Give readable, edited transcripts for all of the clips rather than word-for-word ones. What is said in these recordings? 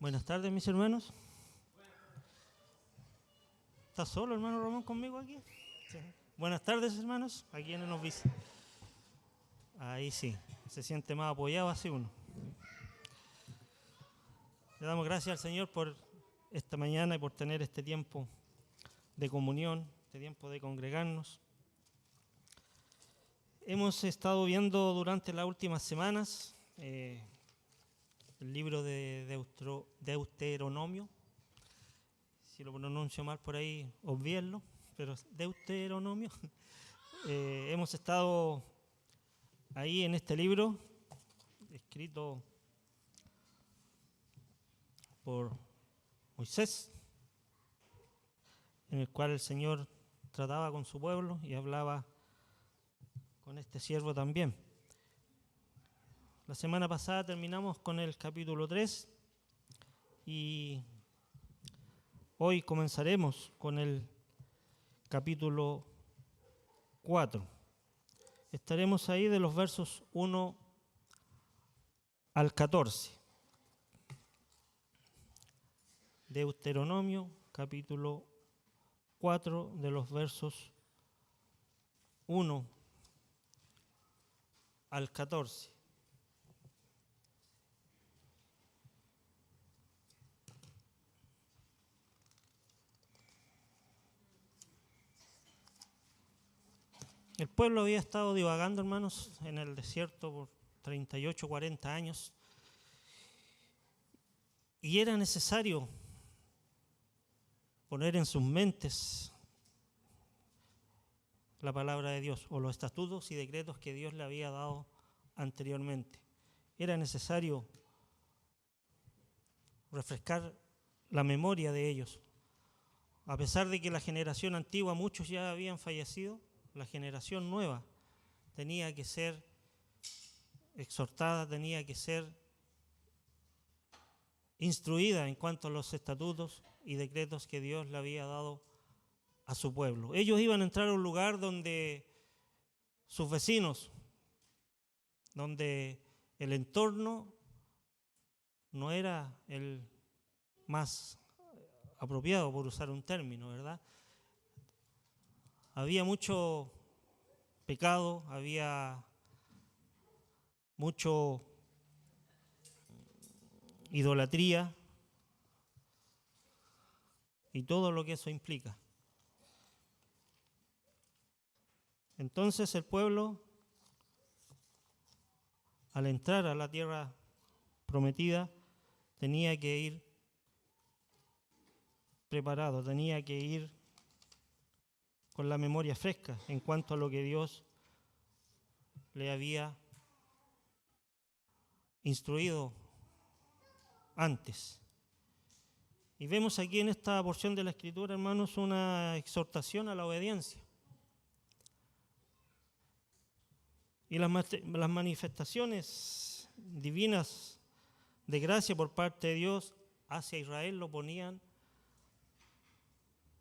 Buenas tardes, mis hermanos. ¿Está solo, hermano Ramón, conmigo aquí? Sí. Buenas tardes, hermanos. ¿A quienes nos visitan? Ahí sí, se siente más apoyado así uno. Le damos gracias al Señor por esta mañana y por tener este tiempo de comunión, este tiempo de congregarnos. Hemos estado viendo durante las últimas semanas el libro de Deuteronomio. Si lo pronuncio mal por ahí, obvienlo, pero Deuteronomio. Hemos estado ahí en este libro, escrito por Moisés, en el cual el Señor trataba con su pueblo y hablaba con este siervo también. La semana pasada terminamos con el capítulo 3 y hoy comenzaremos con el capítulo 4. Estaremos ahí de los versos 1 al 14. Deuteronomio, capítulo 4, de los versos 1 al 14. El pueblo había estado divagando, hermanos, en el desierto por 38, 40 años. Y era necesario poner en sus mentes la palabra de Dios o los estatutos y decretos que Dios le había dado anteriormente. Era necesario refrescar la memoria de ellos. A pesar de que la generación antigua, muchos ya habían fallecido, la generación nueva tenía que ser exhortada, tenía que ser instruida en cuanto a los estatutos y decretos que Dios le había dado a su pueblo. Ellos iban a entrar a un lugar donde sus vecinos, donde el entorno no era el más apropiado, por usar un término, ¿verdad? Había mucho pecado, había mucho idolatría y todo lo que eso implica. Entonces el pueblo, al entrar a la tierra prometida, tenía que ir preparado, tenía que ir con la memoria fresca en cuanto a lo que Dios le había instruido antes. Y vemos aquí en esta porción de la Escritura, hermanos, una exhortación a la obediencia. Y las manifestaciones divinas de gracia por parte de Dios hacia Israel lo ponían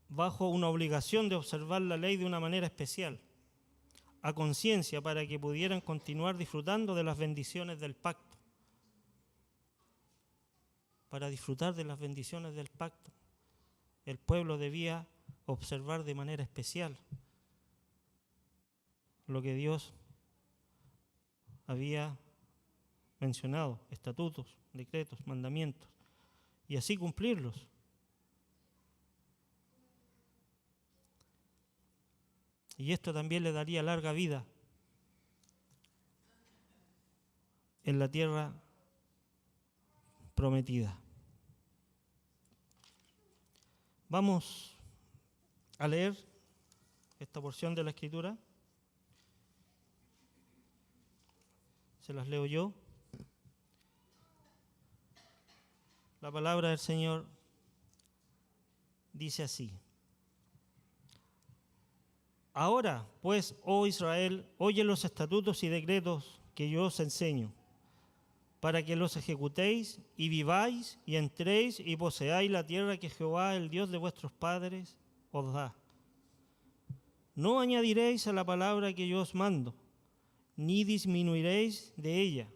bajo una obligación de observar la ley de una manera especial, a conciencia, para que pudieran continuar disfrutando de las bendiciones del pacto. Para disfrutar de las bendiciones del pacto, el pueblo debía observar de manera especial lo que Dios había mencionado, estatutos, decretos, mandamientos, y así cumplirlos. Y esto también le daría larga vida en la tierra prometida. Vamos a leer esta porción de la Escritura. Se las leo yo. La palabra del Señor dice así: Ahora, pues, oh Israel, oye los estatutos y decretos que yo os enseño, para que los ejecutéis y viváis y entréis y poseáis la tierra que Jehová, el Dios de vuestros padres, os da. No añadiréis a la palabra que yo os mando, ni disminuiréis de ella,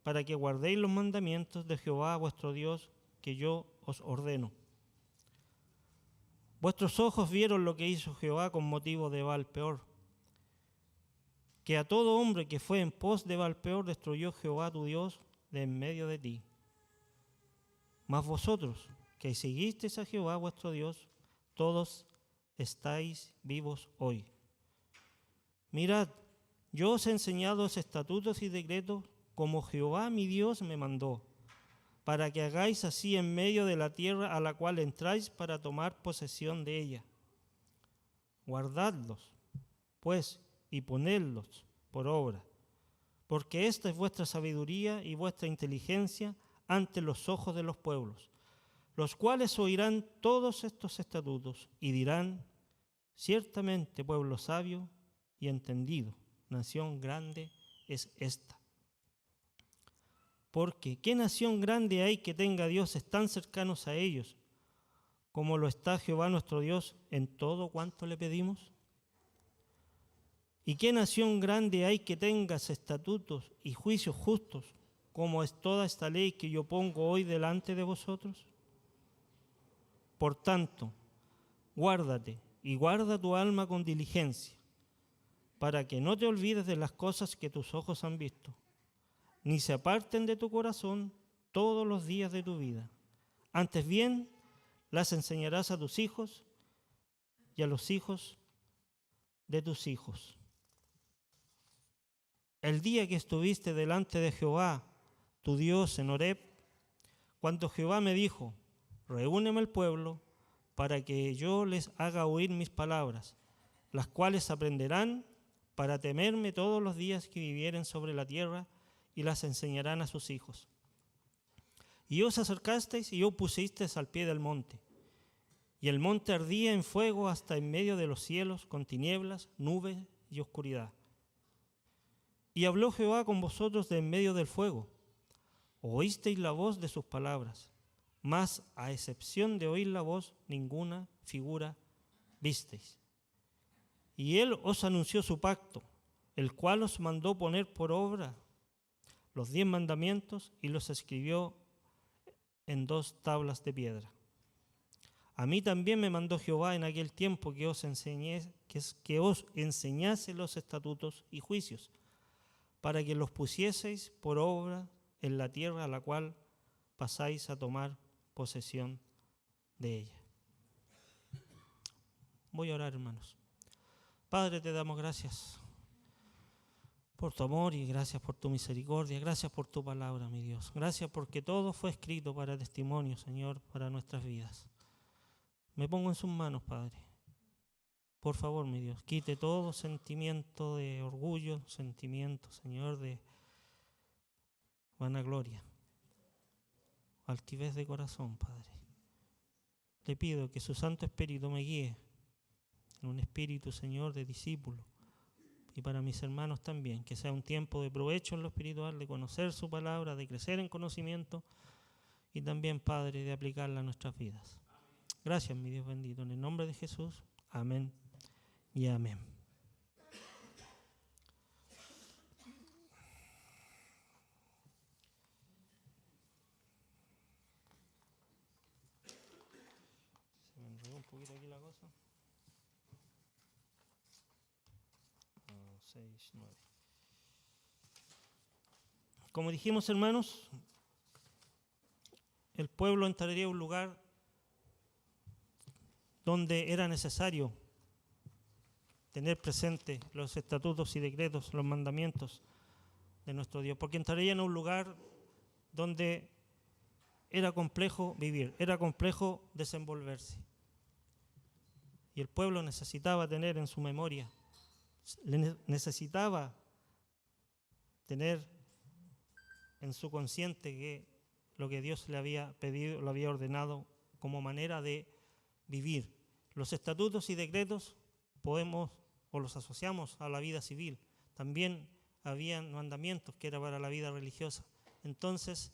para que guardéis los mandamientos de Jehová vuestro Dios, que yo os ordeno. Vuestros ojos vieron lo que hizo Jehová con motivo de Baal-peor, que a todo hombre que fue en pos de Baal-peor destruyó Jehová tu Dios de en medio de ti. Mas vosotros, que seguisteis a Jehová vuestro Dios, todos estáis vivos hoy. Mirad, yo os he enseñado estatutos y decretos como Jehová mi Dios me mandó, para que hagáis así en medio de la tierra a la cual entráis para tomar posesión de ella. Guardadlos, pues, y ponedlos por obra, porque esta es vuestra sabiduría y vuestra inteligencia ante los ojos de los pueblos, los cuales oirán todos estos estatutos y dirán, ciertamente pueblo sabio y entendido, nación grande es esta. Porque ¿qué nación grande hay que tenga dioses tan cercanos a ellos como lo está Jehová nuestro Dios en todo cuanto le pedimos? ¿Y qué nación grande hay que tenga estatutos y juicios justos como es toda esta ley que yo pongo hoy delante de vosotros? Por tanto, guárdate y guarda tu alma con diligencia, para que no te olvides de las cosas que tus ojos han visto, ni se aparten de tu corazón todos los días de tu vida. Antes bien, las enseñarás a tus hijos y a los hijos de tus hijos. El día que estuviste delante de Jehová, tu Dios, en Horeb, cuando Jehová me dijo, reúneme el pueblo para que yo les haga oír mis palabras, las cuales aprenderán para temerme todos los días que vivieren sobre la tierra y las enseñarán a sus hijos. Y os acercasteis y os pusisteis al pie del monte, y el monte ardía en fuego hasta en medio de los cielos con tinieblas, nubes y oscuridad. Y habló Jehová con vosotros de en medio del fuego. Oísteis la voz de sus palabras, mas a excepción de oír la voz, ninguna figura visteis. Y él os anunció su pacto, el cual os mandó poner por obra los 10 mandamientos y los escribió en 2 tablas de piedra. A mí también me mandó Jehová en aquel tiempo que os enseñase los estatutos y juicios, para que los pusieseis por obra en la tierra a la cual pasáis a tomar posesión de ella. Voy a orar, hermanos. Padre, te damos gracias por tu amor y gracias por tu misericordia. Gracias por tu palabra, mi Dios. Gracias porque todo fue escrito para testimonio, Señor, para nuestras vidas. Me pongo en sus manos, Padre. Por favor, mi Dios, quite todo sentimiento de orgullo, sentimiento, Señor, de vanagloria, altivez de corazón, Padre. Le pido que su Santo Espíritu me guíe en un espíritu, Señor, de discípulo. Y para mis hermanos también, que sea un tiempo de provecho en lo espiritual, de conocer su palabra, de crecer en conocimiento y también, Padre, de aplicarla a nuestras vidas. Gracias, mi Dios bendito. En el nombre de Jesús, amén y amén. Se me enredó un poquito aquí la cosa. 6, 9. Como dijimos, hermanos, el pueblo entraría a un lugar donde era necesario tener presente los estatutos y decretos, los mandamientos de nuestro Dios, porque entrarían a un lugar donde era complejo vivir, era complejo desenvolverse. Y el pueblo necesitaba tener en su memoria, necesitaba tener en su consciente que lo que Dios le había pedido, lo había ordenado como manera de vivir. Los estatutos y decretos podemos o los asociamos a la vida civil. También habían mandamientos que eran para la vida religiosa. Entonces,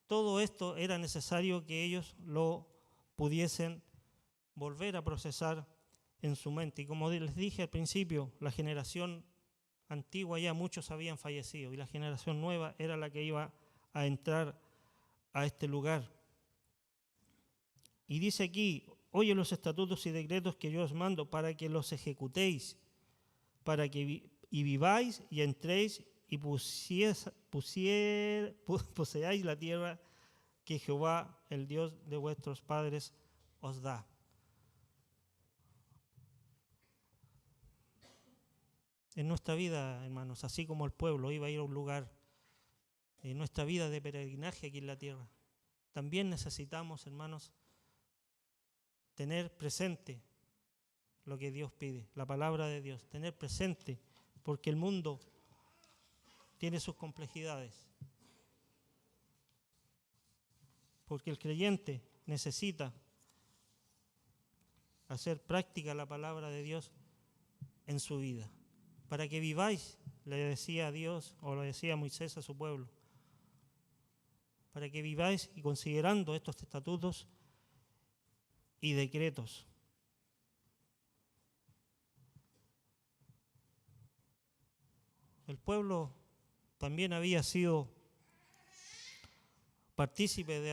todo esto era necesario que ellos lo pudiesen volver a procesar en su mente. Y como les dije al principio, la generación antigua ya muchos habían fallecido y la generación nueva era la que iba a entrar a este lugar. Y dice aquí, oye los estatutos y decretos que yo os mando para que los ejecutéis, para que viváis y entréis y poseáis la tierra que Jehová, el Dios de vuestros padres, os da. En nuestra vida, hermanos, así como el pueblo iba a ir a un lugar, en nuestra vida de peregrinaje aquí en la tierra, también necesitamos, hermanos, tener presente lo que Dios pide, la palabra de Dios, tener presente, porque el mundo tiene sus complejidades, porque el creyente necesita hacer práctica la palabra de Dios en su vida, para que viváis, le decía a Dios, o le decía Moisés a su pueblo, para que viváis y considerando estos estatutos y decretos. El pueblo también había sido partícipe de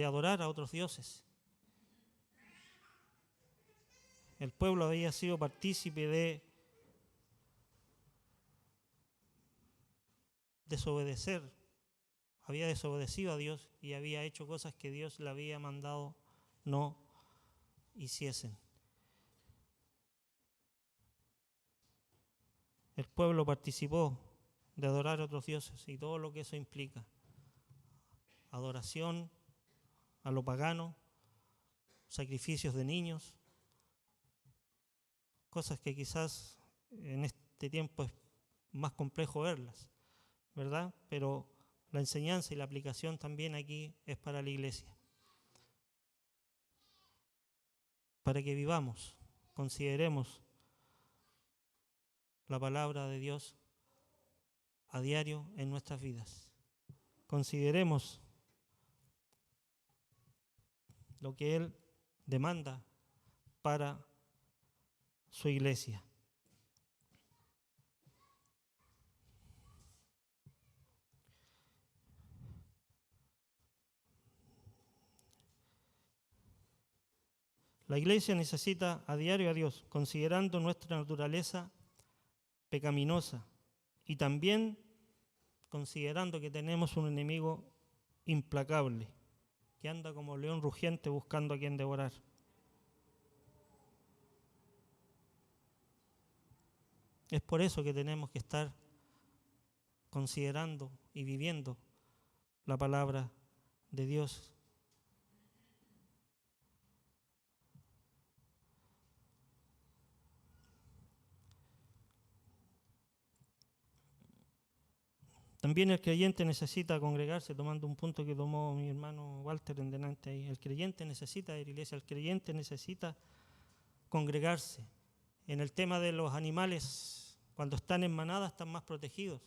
adorar a otros dioses. El pueblo había sido partícipe de desobedecer, había desobedecido a Dios y había hecho cosas que Dios le había mandado no hiciesen. El pueblo participó de adorar a otros dioses y todo lo que eso implica. Adoración a lo pagano, sacrificios de niños, cosas que quizás en este tiempo es más complejo verlas, ¿verdad? Pero la enseñanza y la aplicación también aquí es para la iglesia. Para que vivamos, consideremos la palabra de Dios a diario en nuestras vidas. Consideremos lo que Él demanda para su iglesia. La iglesia necesita a diario a Dios, considerando nuestra naturaleza pecaminosa y también considerando que tenemos un enemigo implacable, que anda como león rugiente buscando a quien devorar. Es por eso que tenemos que estar considerando y viviendo la palabra de Dios. También el creyente necesita congregarse, tomando un punto que tomó mi hermano Walter en delante ahí. El creyente necesita ir a la iglesia, el creyente necesita congregarse. En el tema de los animales, cuando están en manada, están más protegidos.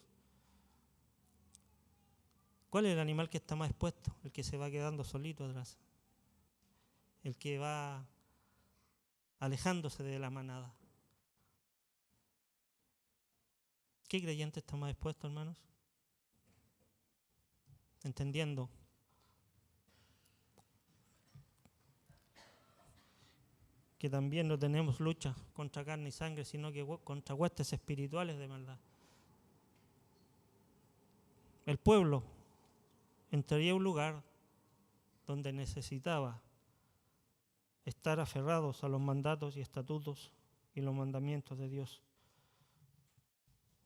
¿Cuál es el animal que está más expuesto? El que se va quedando solito atrás. El que va alejándose de la manada. ¿Qué creyente está más expuesto, hermanos? Entendiendo que también no tenemos lucha contra carne y sangre, sino que contra huestes espirituales de maldad. El pueblo entraría a un lugar donde necesitaba estar aferrados a los mandatos y estatutos y los mandamientos de Dios.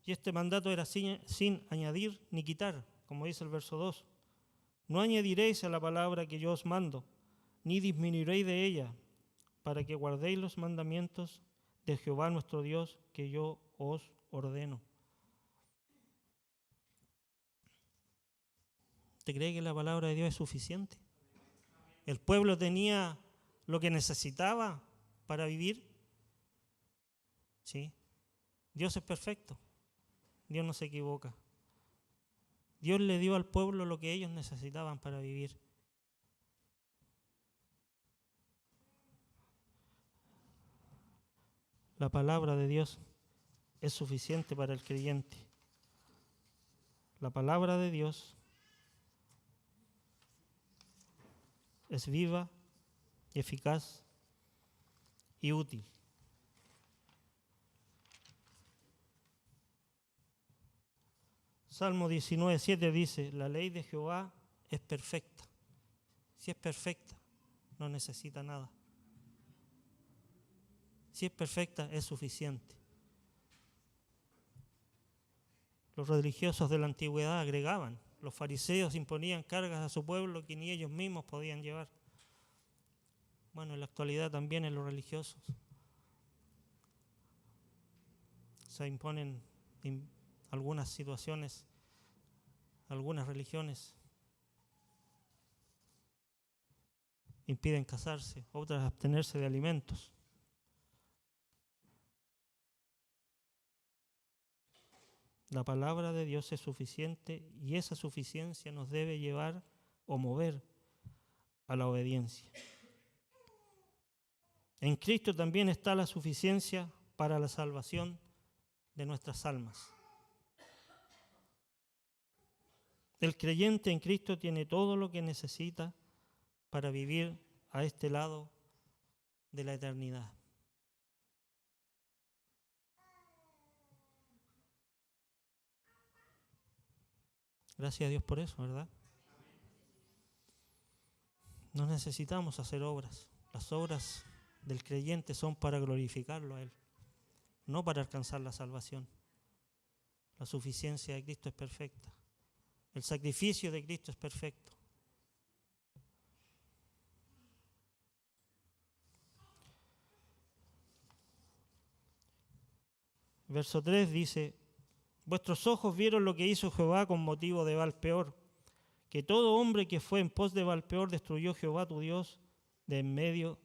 Y este mandato era sin añadir ni quitar, como dice el verso 2. No añadiréis a la palabra que yo os mando, ni disminuiréis de ella, para que guardéis los mandamientos de Jehová nuestro Dios que yo os ordeno. ¿Te cree que la palabra de Dios es suficiente? ¿El pueblo tenía lo que necesitaba para vivir? Sí. Dios es perfecto. Dios no se equivoca. Dios le dio al pueblo lo que ellos necesitaban para vivir. La palabra de Dios es suficiente para el creyente. La palabra de Dios es viva eficaz y útil. Salmo 19:7 dice, la ley de Jehová es perfecta. Si es perfecta, no necesita nada. Si es perfecta, es suficiente. Los religiosos de la antigüedad agregaban, los fariseos imponían cargas a su pueblo que ni ellos mismos podían llevar. Bueno, en la actualidad también en los religiosos se imponen algunas situaciones, algunas religiones impiden casarse, otras abstenerse de alimentos. La palabra de Dios es suficiente y esa suficiencia nos debe llevar o mover a la obediencia. En Cristo también está la suficiencia para la salvación de nuestras almas. El creyente en Cristo tiene todo lo que necesita para vivir a este lado de la eternidad. Gracias a Dios por eso, ¿verdad? No necesitamos hacer obras. Las obras del creyente son para glorificarlo a Él, no para alcanzar la salvación. La suficiencia de Cristo es perfecta. El sacrificio de Cristo es perfecto. Verso 3 dice, vuestros ojos vieron lo que hizo Jehová con motivo de Baal-peor, que todo hombre que fue en pos de Baal-peor destruyó Jehová tu Dios de en medio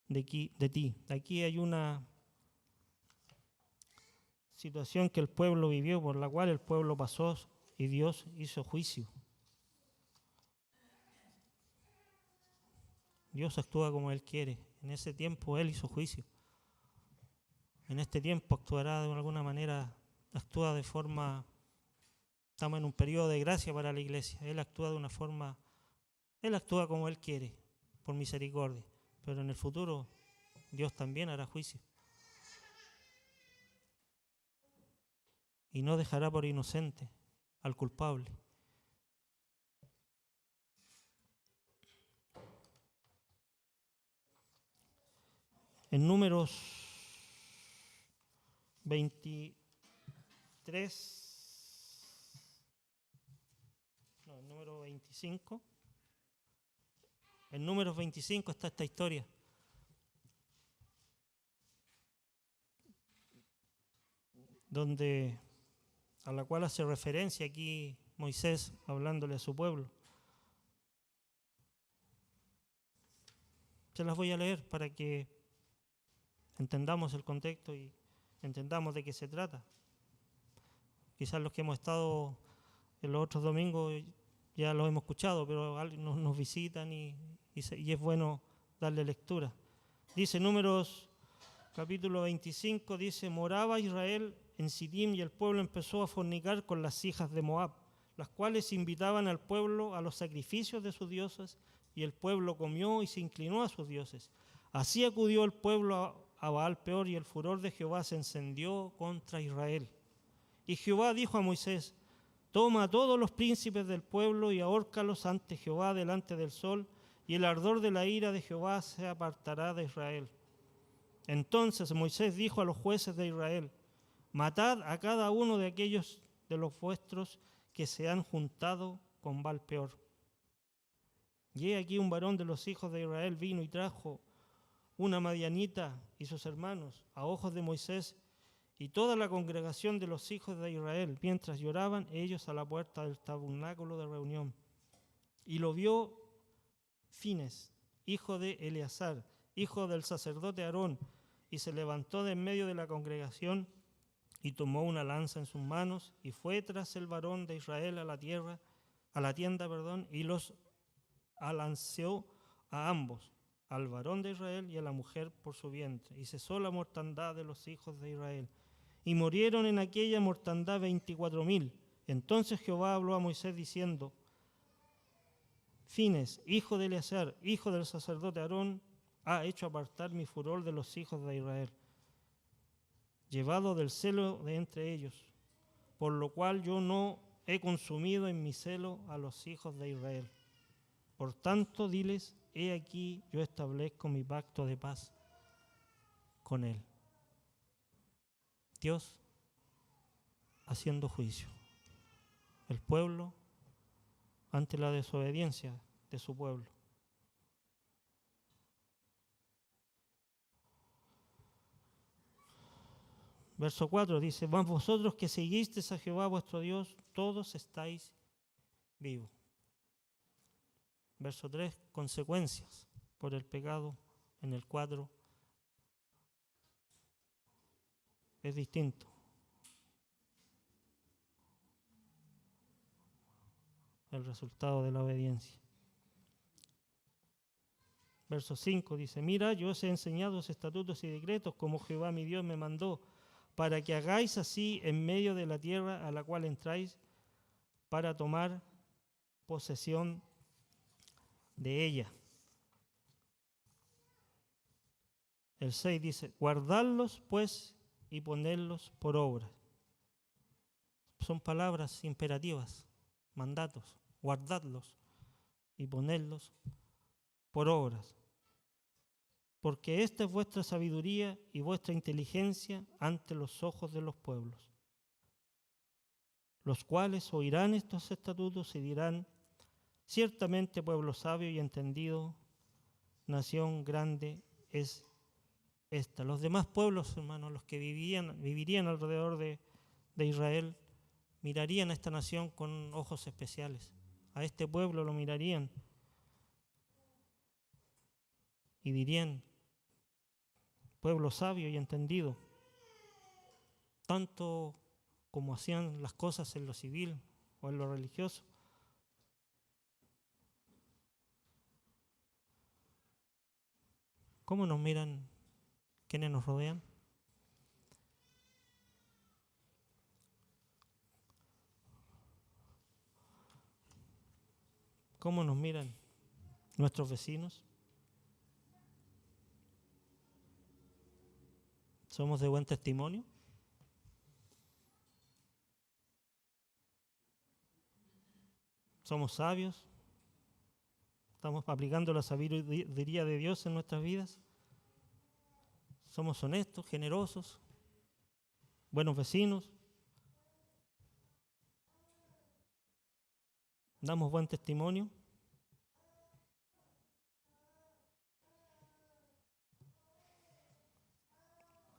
de ti. Aquí hay una situación que el pueblo vivió, por la cual el pueblo pasó y Dios hizo juicio. Dios actúa como Él quiere. En ese tiempo Él hizo juicio. En este tiempo actuará de alguna manera, actúa de forma, estamos en un periodo de gracia para la iglesia. Él actúa de una forma, Él actúa como Él quiere, por misericordia. Pero en el futuro Dios también hará juicio. Y no dejará por inocente al culpable. En Números 23, no, en Números 25, en Números 25 está esta historia. Donde, a la cual hace referencia aquí Moisés hablándole a su pueblo. Se las voy a leer para que entendamos el contexto y entendamos de qué se trata. Quizás los que hemos estado en los otros domingos ya lo hemos escuchado, pero nos visitan y es bueno darle lectura. Dice Números capítulo 25, dice, moraba Israel en Sitim y el pueblo empezó a fornicar con las hijas de Moab, las cuales invitaban al pueblo a los sacrificios de sus dioses, y el pueblo comió y se inclinó a sus dioses. Así acudió el pueblo a Baal-peor y el furor de Jehová se encendió contra Israel. Y Jehová dijo a Moisés, toma a todos los príncipes del pueblo y ahórcalos ante Jehová delante del sol, y el ardor de la ira de Jehová se apartará de Israel. Entonces Moisés dijo a los jueces de Israel, matad a cada uno de aquellos de los vuestros que se han juntado con Baal-peor. Y he aquí un varón de los hijos de Israel vino y trajo una madianita y sus hermanos a ojos de Moisés y toda la congregación de los hijos de Israel, mientras lloraban ellos a la puerta del tabernáculo de reunión. Y lo vio Fines, hijo de Eleazar, hijo del sacerdote Aarón, y se levantó de en medio de la congregación y tomó una lanza en sus manos y fue tras el varón de Israel a la tienda, y los alanceó a ambos, al varón de Israel y a la mujer por su vientre, y cesó la mortandad de los hijos de Israel. Y murieron en aquella mortandad 24,000. Entonces Jehová habló a Moisés diciendo, Fines, hijo de Eleazar, hijo del sacerdote Aarón, ha hecho apartar mi furor de los hijos de Israel, llevado del celo de entre ellos, por lo cual yo no he consumido en mi celo a los hijos de Israel. Por tanto, diles, he aquí yo establezco mi pacto de paz con él. Dios haciendo juicio. El pueblo ante la desobediencia de su pueblo. Verso 4 dice, mas vosotros que seguisteis a Jehová vuestro Dios, todos estáis vivos. Verso 3, consecuencias por el pecado. En el 4 es distinto. El resultado de la obediencia. Verso 5 dice, mira, yo os he enseñado los estatutos y decretos como Jehová mi Dios me mandó, para que hagáis así en medio de la tierra a la cual entráis, para tomar posesión de ella. El 6 dice, guardadlos pues y ponedlos por obra. Son palabras imperativas, mandatos. Guardadlos y ponedlos por obras. Porque esta es vuestra sabiduría y vuestra inteligencia ante los ojos de los pueblos, los cuales oirán estos estatutos y dirán, ciertamente pueblo sabio y entendido, nación grande es esta. Los demás pueblos, hermanos, los que vivirían alrededor de Israel, mirarían a esta nación con ojos especiales. A este pueblo lo mirarían y dirían, pueblo sabio y entendido, tanto como hacían las cosas en lo civil o en lo religioso. ¿Cómo nos miran quienes nos rodean? ¿Cómo nos miran nuestros vecinos? ¿Somos de buen testimonio? ¿Somos sabios? ¿Estamos aplicando la sabiduría de Dios en nuestras vidas? ¿Somos honestos, generosos, buenos vecinos? ¿Damos buen testimonio?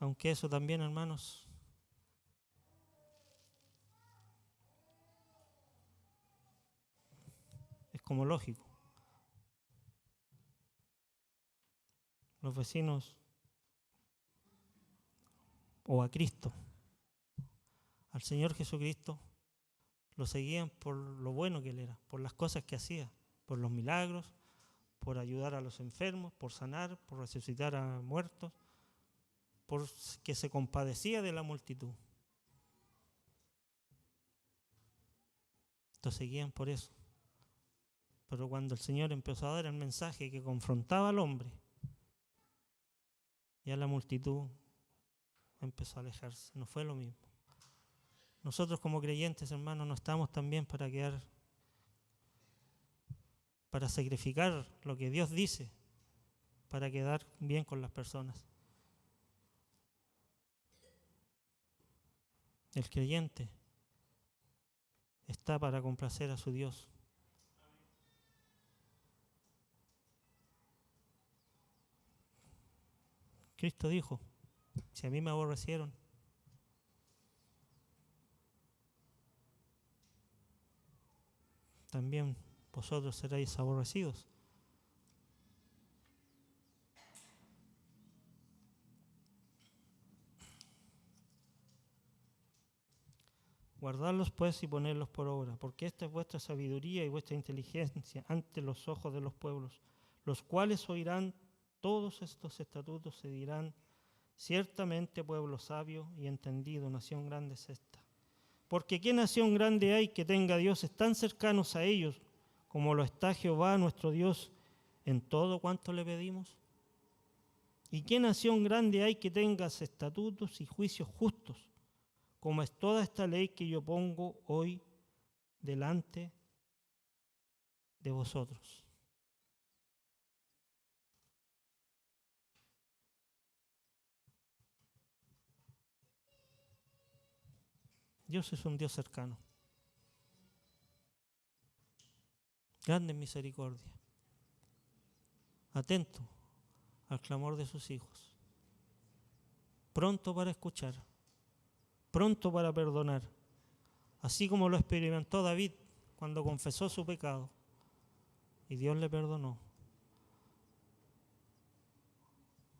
Aunque eso también, hermanos, es como lógico. Los vecinos o a Cristo, al Señor Jesucristo, lo seguían por lo bueno que Él era, por las cosas que hacía, por los milagros, por ayudar a los enfermos, por sanar, por resucitar a muertos, por que se compadecía de la multitud. Lo seguían por eso. Pero cuando el Señor empezó a dar el mensaje que confrontaba al hombre, ya la multitud empezó a alejarse. No fue lo mismo. Nosotros como creyentes, hermanos, no estamos también para sacrificar lo que Dios dice, para quedar bien con las personas. El creyente está para complacer a su Dios. Cristo dijo, si a mí me aborrecieron, también vosotros seréis aborrecidos. Guardadlos pues y ponedlos por obra, porque esta es vuestra sabiduría y vuestra inteligencia ante los ojos de los pueblos, los cuales oirán todos estos estatutos y dirán, ciertamente pueblo sabio y entendido, nación grande es esta. Porque ¿qué nación grande hay que tenga dioses tan cercanos a ellos como lo está Jehová nuestro Dios en todo cuanto le pedimos? ¿Y qué nación grande hay que tenga estatutos y juicios justos, como es toda esta ley que yo pongo hoy delante de vosotros? Dios es un Dios cercano, grande en misericordia, atento al clamor de sus hijos, pronto para escuchar, pronto para perdonar, así como lo experimentó David cuando confesó su pecado y Dios le perdonó,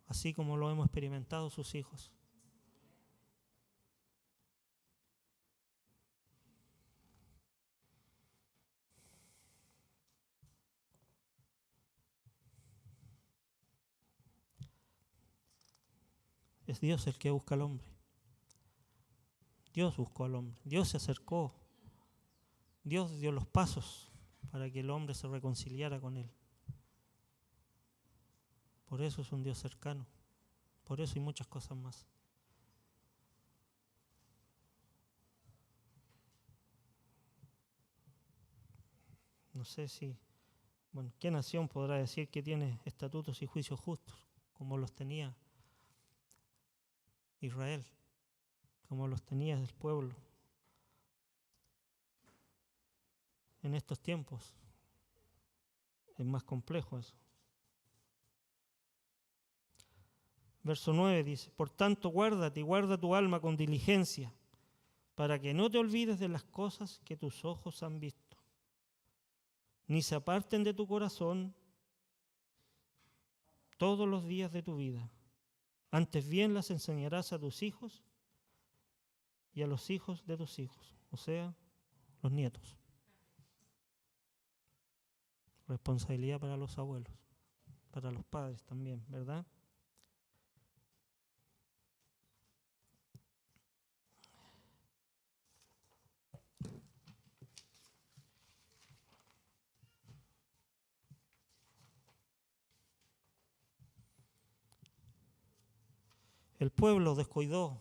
así como lo hemos experimentado sus hijos. Es Dios el que busca al hombre. Dios buscó al hombre, Dios se acercó, Dios dio los pasos para que el hombre se reconciliara con él. Por eso es un Dios cercano, por eso y muchas cosas más. No sé si, ¿qué nación podrá decir que tiene estatutos y juicios justos como los tenía Israel, como los tenía el pueblo en estos tiempos? Es más complejo eso. Verso 9 dice: por tanto, guárdate y guarda tu alma con diligencia, para que no te olvides de las cosas que tus ojos han visto, ni se aparten de tu corazón todos los días de tu vida. Antes bien las enseñarás a tus hijos y a los hijos de tus hijos, o sea, los nietos. Responsabilidad para los abuelos, para los padres también, ¿verdad? El pueblo descuidó,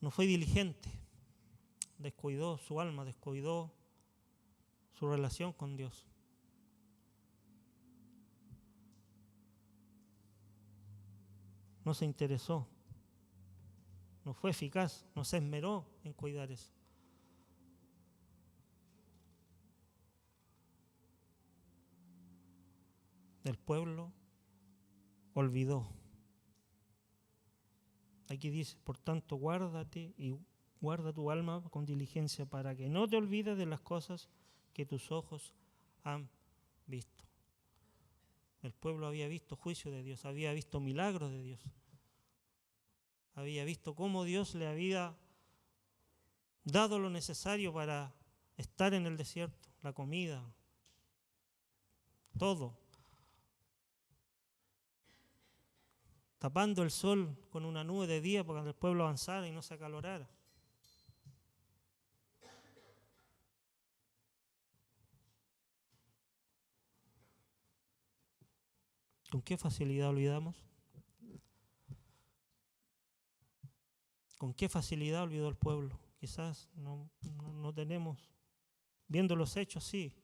no fue diligente, descuidó su alma, descuidó su relación con Dios. No se interesó, no fue eficaz, no se esmeró en cuidar eso. El pueblo olvidó. Aquí dice: por tanto, guárdate y guarda tu alma con diligencia, para que no te olvides de las cosas que tus ojos han visto. El pueblo había visto juicio de Dios, había visto milagros de Dios, había visto cómo Dios le había dado lo necesario para estar en el desierto, la comida, todo, tapando el sol con una nube de día para que el pueblo avanzara y no se acalorara. ¿Con qué facilidad olvidamos? ¿Con qué facilidad olvidó el pueblo? Quizás no tenemos, viendo los hechos, sí.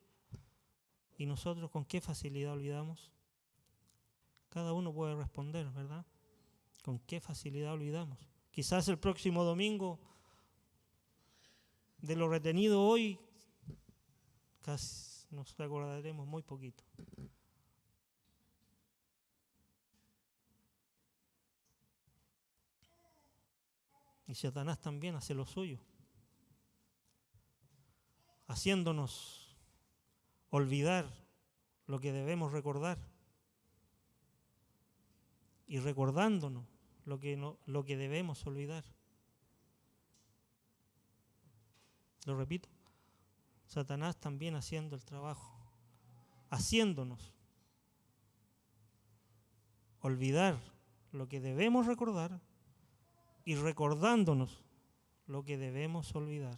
¿Y nosotros con qué facilidad olvidamos? Cada uno puede responder, ¿verdad? ¿Con qué facilidad olvidamos? Quizás el próximo domingo, de lo retenido hoy, casi nos acordaremos muy poquito. Y Satanás también hace lo suyo, haciéndonos olvidar lo que debemos recordar y recordándonos lo que debemos olvidar. Lo repito, Satanás también haciendo el trabajo, haciéndonos olvidar lo que debemos recordar y recordándonos lo que debemos olvidar.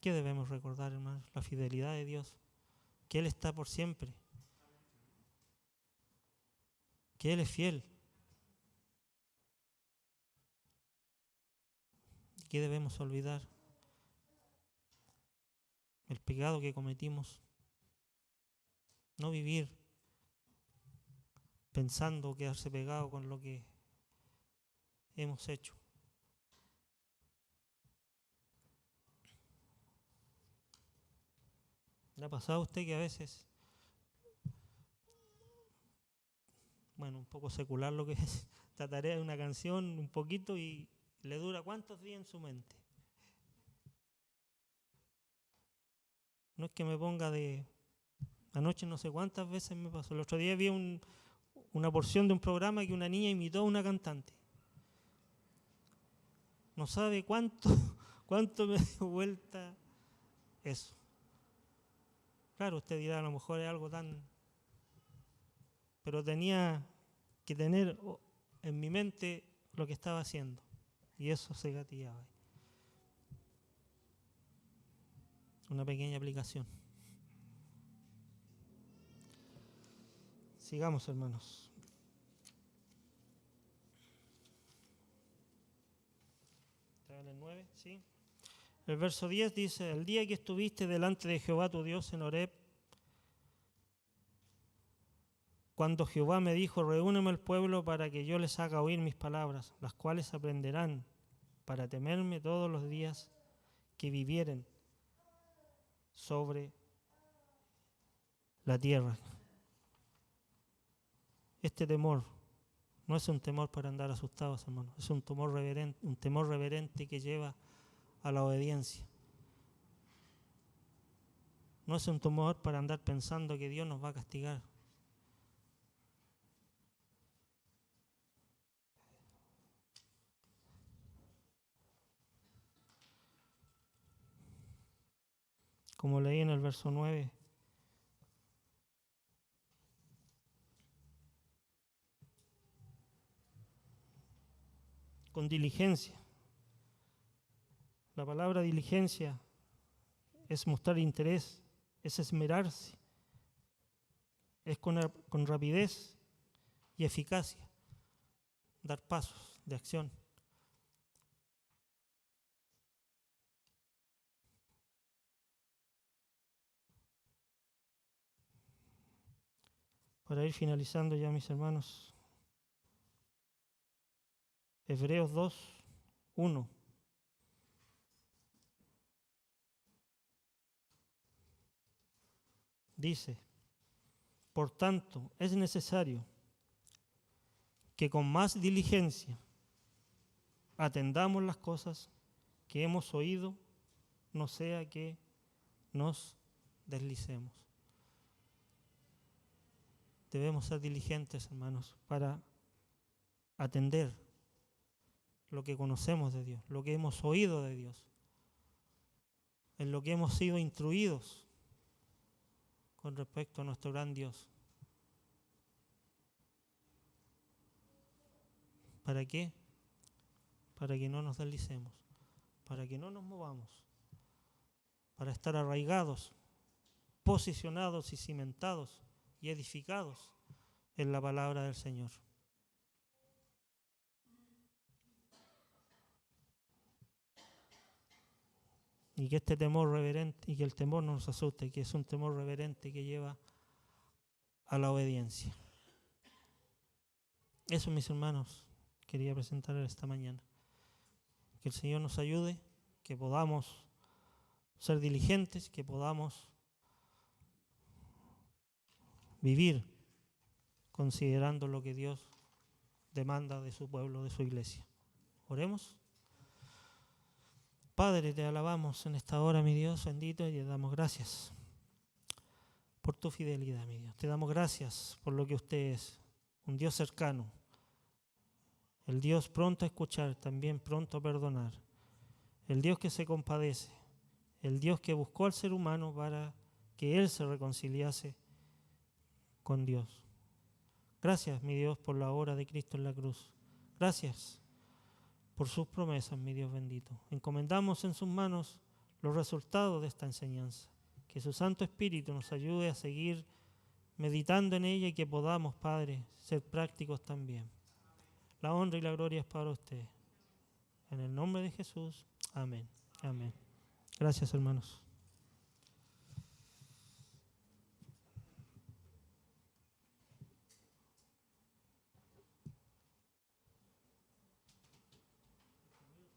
¿Qué debemos recordar, hermanos? La fidelidad de Dios, que Él está por siempre, que Él es fiel. ¿Y qué debemos olvidar? El pecado que cometimos. No vivir pensando quedarse pegado con lo que hemos hecho. ¿Le ha pasado a usted que a veces, un poco secular lo que es, trataré de una canción un poquito y le dura cuántos días en su mente? No es que me ponga de... Anoche no sé cuántas veces me pasó. El otro día vi una porción de un programa que una niña imitó a una cantante. No sabe cuánto me dio vuelta eso. Claro, usted dirá, a lo mejor es algo tan... Pero tenía que tener en mi mente lo que estaba haciendo. Y eso se gatillaba. Una pequeña aplicación. Sigamos, hermanos. ¿Está en el 9? Sí. El verso 10 dice: el día que estuviste delante de Jehová tu Dios en Horeb, cuando Jehová me dijo, reúneme el pueblo para que yo les haga oír mis palabras, las cuales aprenderán para temerme todos los días que vivieren sobre la tierra. Este temor no es un temor para andar asustados, hermanos, es un temor reverente que lleva a la obediencia. No es un temor para andar pensando que Dios nos va a castigar. Como leí en el verso 9, con diligencia. La palabra diligencia es mostrar interés, es esmerarse, es con rapidez y eficacia dar pasos de acción. Para ir finalizando ya, mis hermanos, Hebreos 2, 1. Dice: por tanto, es necesario que con más diligencia atendamos las cosas que hemos oído, no sea que nos deslicemos. Debemos ser diligentes, hermanos, para atender lo que conocemos de Dios, lo que hemos oído de Dios, en lo que hemos sido instruidos con respecto a nuestro gran Dios. ¿Para qué? Para que no nos deslicemos, para que no nos movamos, para estar arraigados, posicionados y cimentados y edificados en la palabra del Señor. Y que este temor reverente, y que el temor no nos asuste, que es un temor reverente que lleva a la obediencia. Eso, mis hermanos, quería presentarles esta mañana. Que el Señor nos ayude, que podamos ser diligentes, que podamos vivir considerando lo que Dios demanda de su pueblo, de su iglesia. Oremos. Padre, te alabamos en esta hora, mi Dios bendito, y te damos gracias por tu fidelidad, mi Dios. Te damos gracias por lo que usted es, un Dios cercano, el Dios pronto a escuchar, también pronto a perdonar, el Dios que se compadece, el Dios que buscó al ser humano para que Él se reconciliase con Dios. Gracias, mi Dios, por la obra de Cristo en la cruz. Gracias por sus promesas, mi Dios bendito. Encomendamos en sus manos los resultados de esta enseñanza. Que su Santo Espíritu nos ayude a seguir meditando en ella y que podamos, Padre, ser prácticos también. La honra y la gloria es para usted. En el nombre de Jesús. Amén. Amén. Gracias, hermanos.